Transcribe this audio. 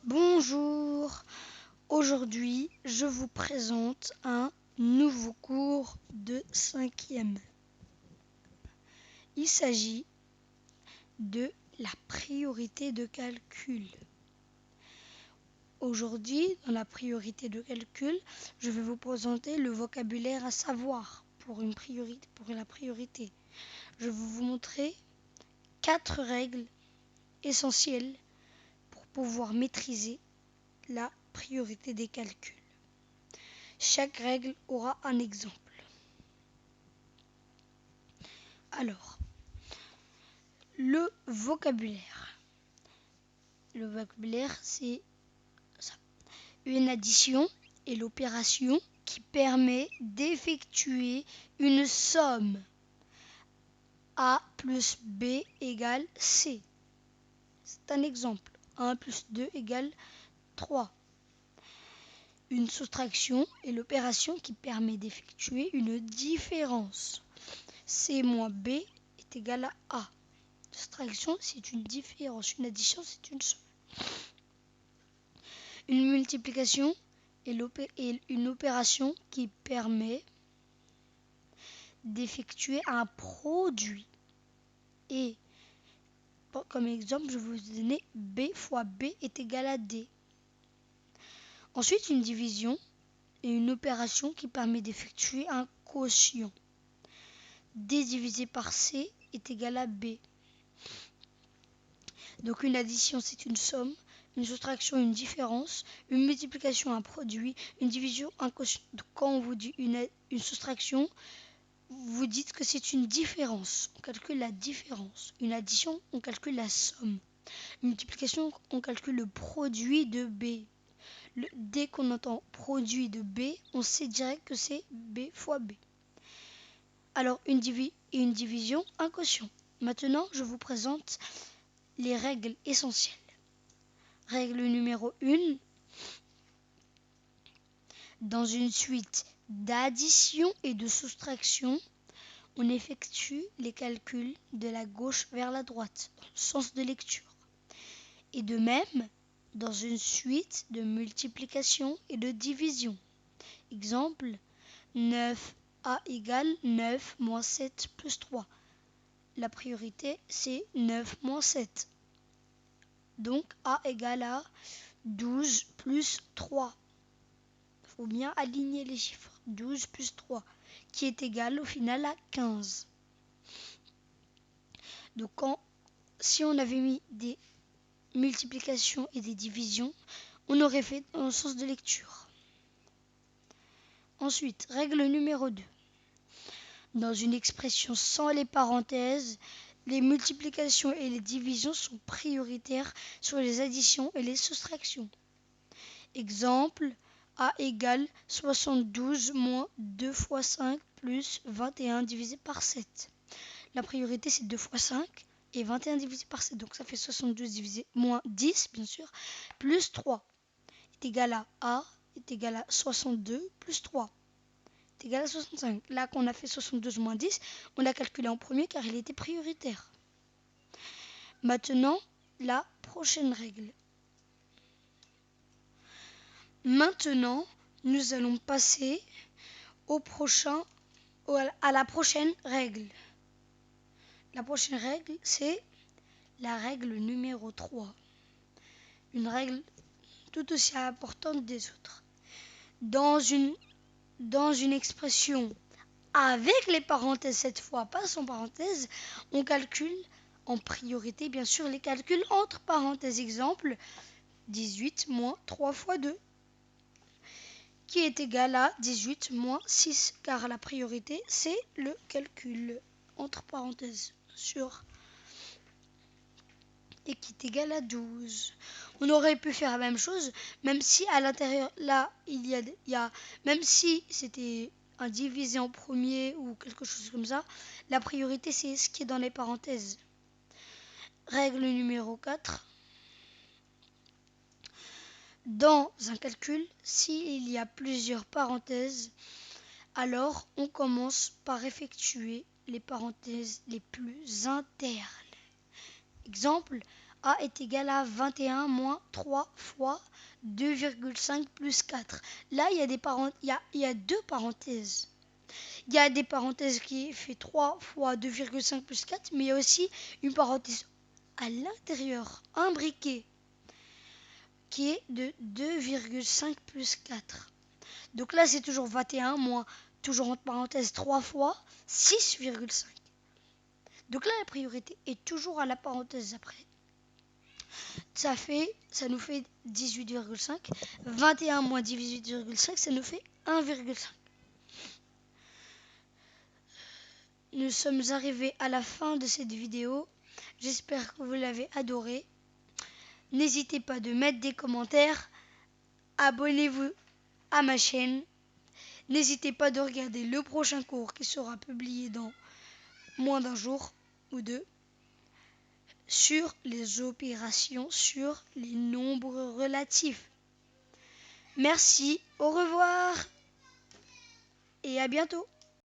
Bonjour, aujourd'hui je vous présente un nouveau cours de 5e. Il s'agit de la priorité de calcul. Aujourd'hui, dans la priorité de calcul, je vais vous présenter le vocabulaire à savoir pour la priorité. Je vais vous montrer 4 règles essentielles pour pouvoir maîtriser la priorité des calculs. Chaque règle aura un exemple. Alors, le vocabulaire. Le vocabulaire, c'est ça. Une addition est l'opération qui permet d'effectuer une somme. A plus B égale C. C'est un exemple. 1 plus 2 égale 3. Une soustraction est l'opération qui permet d'effectuer une différence. C moins B est égal à A. Soustraction, c'est une différence. Une addition, c'est une somme. Une multiplication est une opération qui permet d'effectuer un produit. Et comme exemple, je vais vous donner B fois B est égal à D. Ensuite, une division est une opération qui permet d'effectuer un quotient. D divisé par C est égal à B. Donc une addition, c'est une somme, une soustraction, une différence, une multiplication, un produit, une division, un quotient. Donc quand on vous dit une soustraction, vous dites que c'est une différence. On calcule la différence. Une addition, on calcule la somme. Une multiplication, on calcule le produit de B. Dès qu'on entend produit de B, on sait direct que c'est B fois B. Alors une division, un quotient. Maintenant, je vous présente les règles essentielles. Règle numéro 1. Dans une suite d'addition et de soustraction, on effectue les calculs de la gauche vers la droite, dans le sens de lecture. Et de même, dans une suite de multiplication et de division. Exemple, 9A égale 9 moins 7 plus 3. La priorité, c'est 9 moins 7. Donc, A égale à 12 plus 3. Il faut bien aligner les chiffres. 12 plus 3, qui est égal au final à 15. Donc, si on avait mis des multiplications et des divisions, on aurait fait dans le sens de lecture. Ensuite, règle numéro 2. Dans une expression sans les parenthèses, les multiplications et les divisions sont prioritaires sur les additions et les soustractions. Exemple, A égale 72 moins 2 fois 5 plus 21 divisé par 7. La priorité, c'est 2 fois 5 et 21 divisé par 7. Donc ça fait 72 divisé moins 10, bien sûr, plus 3 est égal à A est égal à 62 plus 3 est égal à 65. Là qu'on a fait 72 moins 10, on l'a calculé en premier car il était prioritaire. Maintenant, la prochaine règle. Maintenant, nous allons passer à la prochaine règle. La prochaine règle, c'est la règle numéro 3. Une règle tout aussi importante des autres. Dans une expression avec les parenthèses cette fois, pas sans parenthèses, on calcule en priorité bien sûr les calculs entre parenthèses. Exemple, 18 moins 3 fois 2, qui est égal à 18 moins 6, car la priorité c'est le calcul entre parenthèses sur et qui est égal à 12. On aurait pu faire la même chose, même si à l'intérieur, là, même si c'était un divisé en premier ou quelque chose comme ça, la priorité, c'est ce qui est dans les parenthèses. Règle numéro 4. Dans un calcul, s'il y a plusieurs parenthèses, alors on commence par effectuer les parenthèses les plus internes. Exemple, A est égal à 21 moins 3 fois 2,5 plus 4. Là, il y a il y a deux parenthèses. Il y a des parenthèses qui fait 3 fois 2,5 plus 4, mais il y a aussi une parenthèse à l'intérieur, imbriquée, qui est de 2,5 plus 4. Donc là, c'est toujours 21 moins, toujours entre parenthèses, 3 fois 6,5. Donc là, la priorité est toujours à la parenthèse après. Ça nous fait 18,5. 21 moins 18,5, ça nous fait 1,5. Nous sommes arrivés à la fin de cette vidéo. J'espère que vous l'avez adorée. N'hésitez pas de mettre des commentaires. Abonnez-vous à ma chaîne. N'hésitez pas de regarder le prochain cours qui sera publié dans moins d'un jour ou deux sur les opérations sur les nombres relatifs. Merci, au revoir et à bientôt.